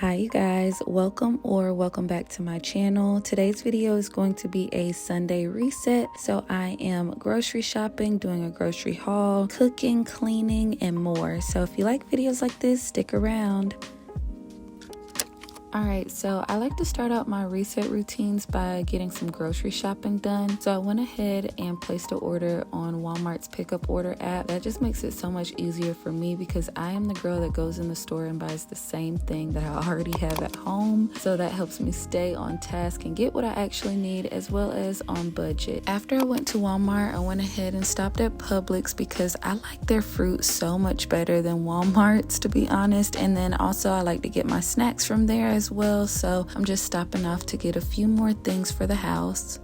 Hi you guys, welcome back to my channel. Today's video is going to be a Sunday reset. So I am grocery shopping, doing a grocery haul, cooking, cleaning, and more. So if you like videos like this, stick around. Alright, so I like to start out my reset routines by getting some grocery shopping done. So I went ahead and placed an order on Walmart's pickup order app. That just makes it so much easier for me because I am the girl that goes in the store and buys the same thing that I already have at home. So that helps me stay on task and get what I actually need as well as on budget. After I went to Walmart, I went ahead and stopped at Publix because I like their fruit so much better than Walmart's, to be honest. And then also I like to get my snacks from there as well, so I'm just stopping off to get a few more things for the house.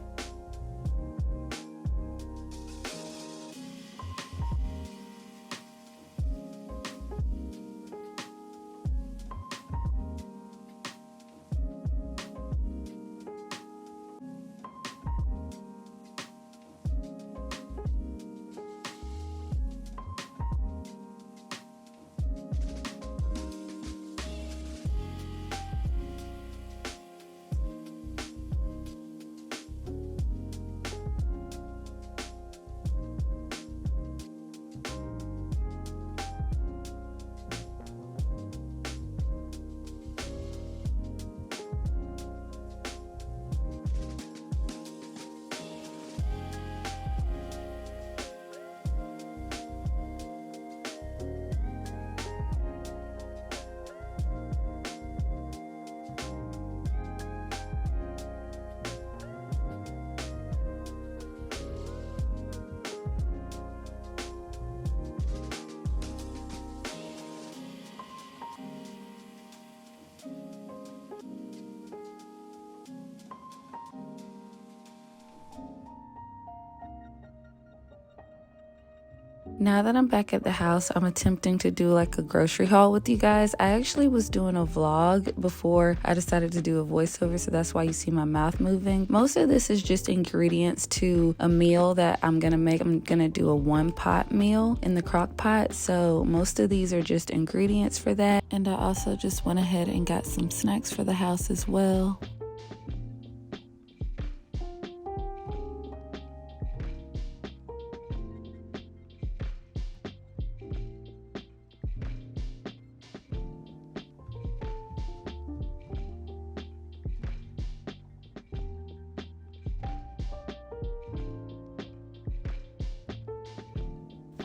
Now that I'm back at the house, I'm attempting to do like a grocery haul with you guys. I actually was doing a vlog before I decided to do a voiceover, so that's why you see my mouth moving. Most of this is just ingredients to a meal that I'm gonna make. I'm gonna do a one-pot meal in the crock pot, so most of these are just ingredients for that. And I also just went ahead and got some snacks for the house as well.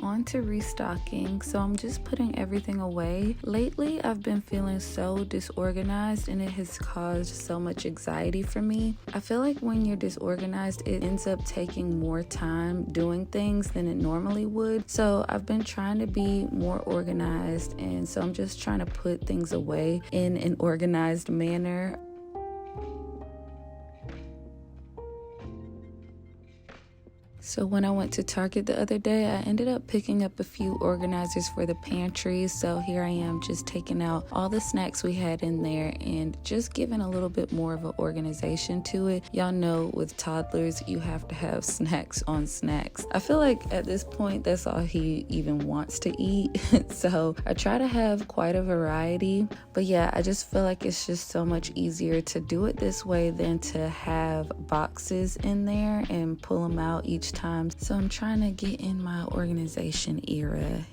On to restocking. So I'm just putting everything away. Lately I've been feeling so disorganized and it has caused so much anxiety for me. I feel like when you're disorganized it ends up taking more time doing things than it normally would. So I've been trying to be more organized, and so I'm just trying to put things away in an organized manner. So when I went to Target the other day, I ended up picking up a few organizers for the pantry. So here I am just taking out all the snacks we had in there and just giving a little bit more of an organization to it. Y'all know with toddlers, you have to have snacks on snacks. I feel like at this point, that's all he even wants to eat. So I try to have quite a variety. But yeah, I just feel like it's just so much easier to do it this way than to have boxes in there and pull them out each time. So I'm trying to get in my organization era.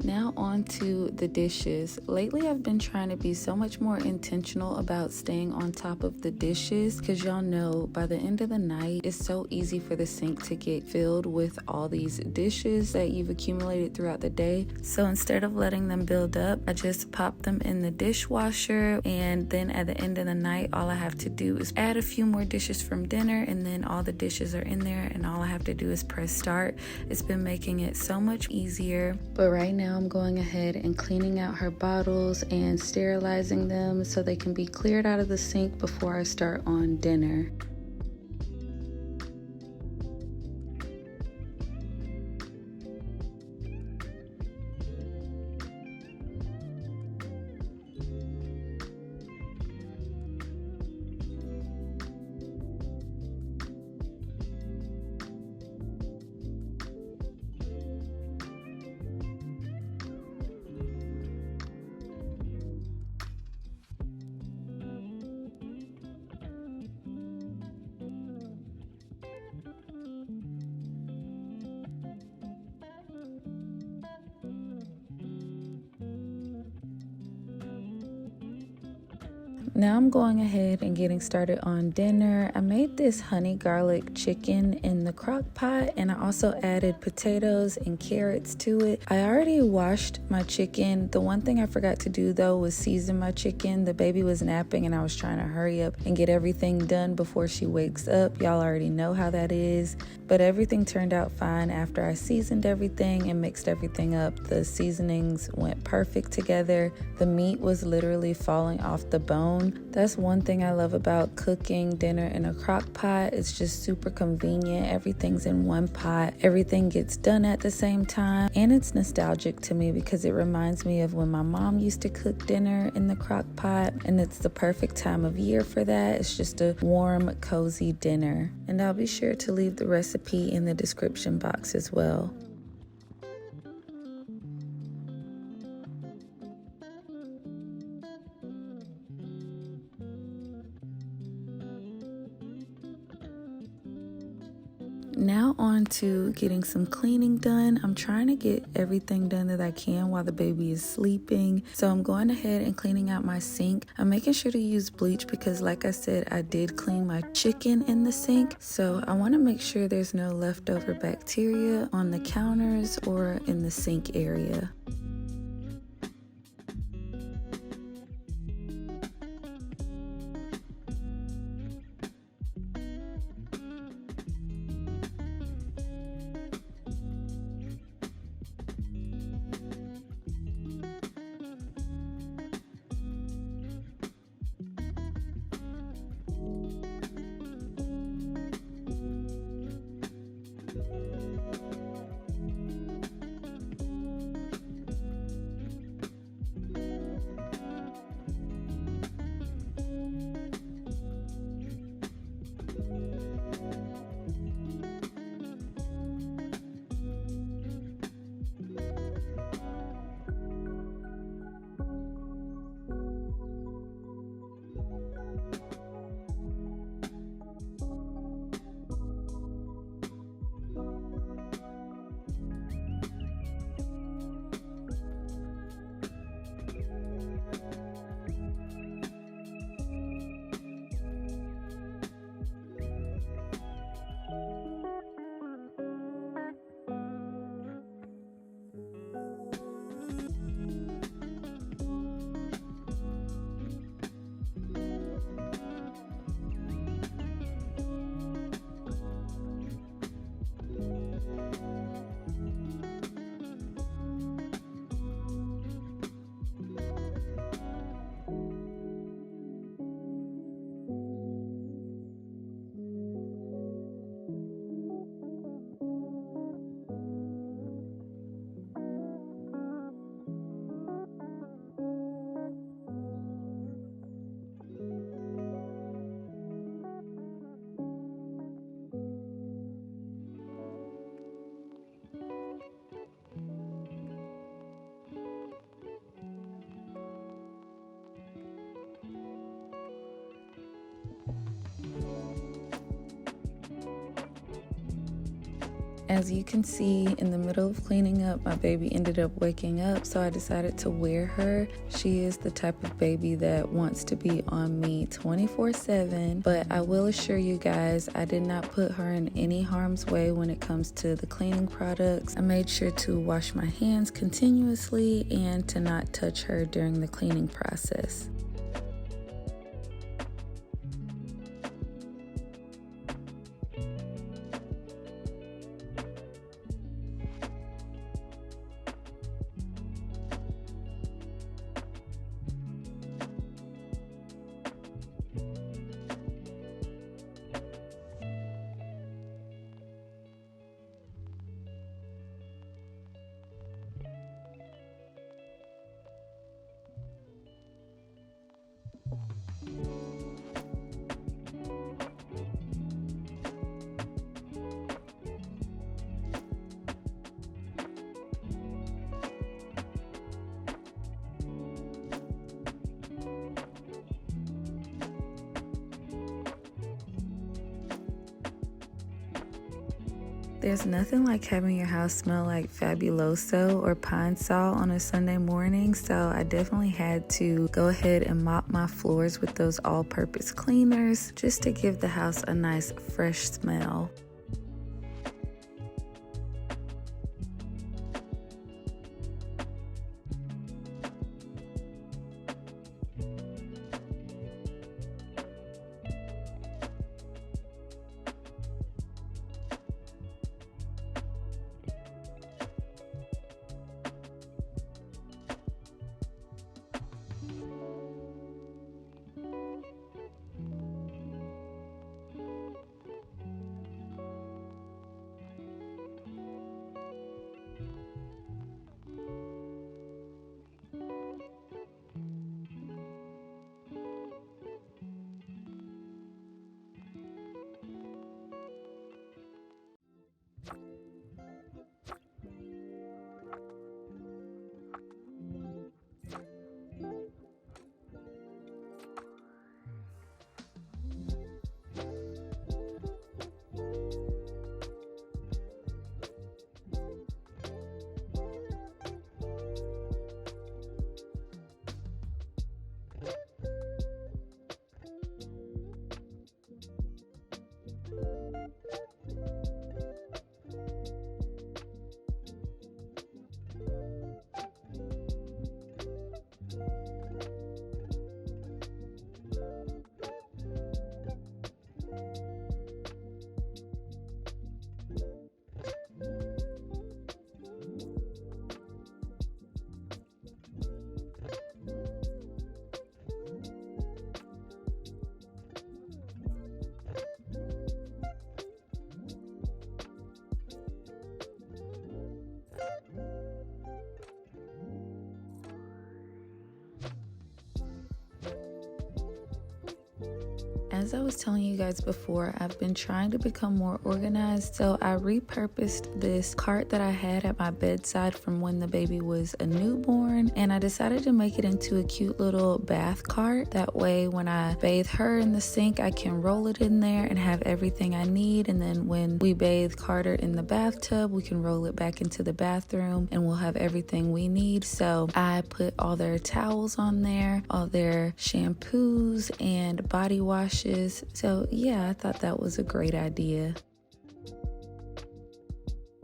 Now on to the dishes. Lately I've been trying to be so much more intentional about staying on top of the dishes because y'all know by the end of the night it's so easy for the sink to get filled with all these dishes that you've accumulated throughout the day. So instead of letting them build up, I just pop them in the dishwasher, and then at the end of the night all I have to do is add a few more dishes from dinner, and then all the dishes are in there and all I have to do is press start. It's been making it so much easier. But right now I'm going ahead and cleaning out her bottles and sterilizing them so they can be cleared out of the sink before I start on dinner. Now I'm going ahead and getting started on dinner. I made this honey garlic chicken in the crock pot, and I also added potatoes and carrots to it. I already washed my chicken. The one thing I forgot to do though was season my chicken. The baby was napping and I was trying to hurry up and get everything done before she wakes up. Y'all already know how that is. But everything turned out fine after I seasoned everything and mixed everything up. The seasonings went perfect together. The meat was literally falling off the bone. That's one thing I love about cooking dinner in a crock pot. It's just super convenient. Everything's in one pot. Everything gets done at the same time. And it's nostalgic to me because it reminds me of when my mom used to cook dinner in the crock pot. And it's the perfect time of year for that. It's just a warm, cozy dinner. And I'll be sure to leave the recipe in the description box as well. Now on to getting some cleaning done. I'm trying to get everything done that I can while the baby is sleeping. So I'm going ahead and cleaning out my sink. I'm making sure to use bleach because like I said, I did clean my chicken in the sink. So I want to make sure there's no leftover bacteria on the counters or in the sink area. As you can see, in the middle of cleaning up, my baby ended up waking up, so I decided to wear her. She is the type of baby that wants to be on me 24/7, but I will assure you guys, I did not put her in any harm's way when it comes to the cleaning products. I made sure to wash my hands continuously and to not touch her during the cleaning process. There's nothing like having your house smell like Fabuloso or Pine Sol on a Sunday morning, so I definitely had to go ahead and mop my floors with those all-purpose cleaners just to give the house a nice fresh smell. As I was telling you guys before, I've been trying to become more organized, so I repurposed this cart that I had at my bedside from when the baby was a newborn, and I decided to make it into a cute little bath cart. That way when I bathe her in the sink, I can roll it in there and have everything I need, and then when we bathe Carter in the bathtub, we can roll it back into the bathroom and we'll have everything we need. So I put all their towels on there, all their shampoos and body washes. So yeah, I thought that was a great idea.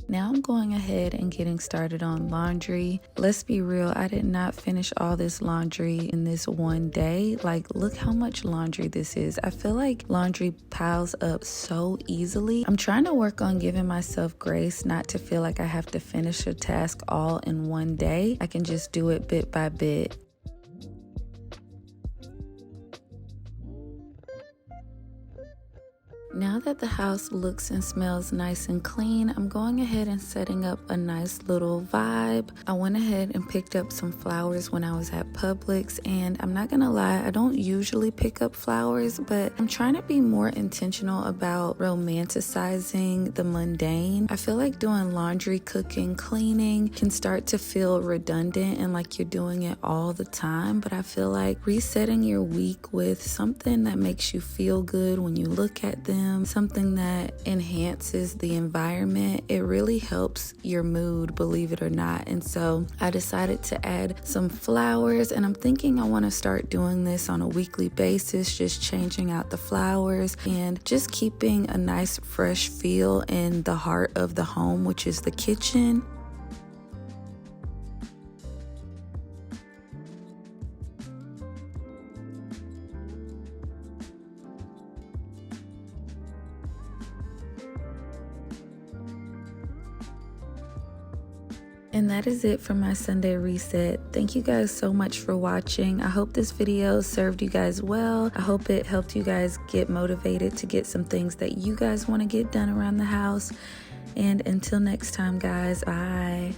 Now I'm going ahead and getting started on laundry. Let's be real, I did not finish all this laundry in this one day. Like, look how much laundry this is. I feel like laundry piles up so easily. I'm trying to work on giving myself grace, not to feel like I have to finish a task all in one day. I can just do it bit by bit. Now that the house looks and smells nice and clean, I'm going ahead and setting up a nice little vibe. I went ahead and picked up some flowers when I was at Publix, and I'm not gonna lie, I don't usually pick up flowers, but I'm trying to be more intentional about romanticizing the mundane. I feel like doing laundry, cooking, cleaning can start to feel redundant and like you're doing it all the time, but I feel like resetting your week with something that makes you feel good when you look at them them, something that enhances the environment, it really helps your mood, believe it or not. And so I decided to add some flowers, and I'm thinking I want to start doing this on a weekly basis, just changing out the flowers and just keeping a nice fresh feel in the heart of the home, which is the kitchen. And that is it for my Sunday reset. Thank you guys so much for watching. I hope this video served you guys well. I hope it helped you guys get motivated to get some things that you guys want to get done around the house. And until next time, guys, bye.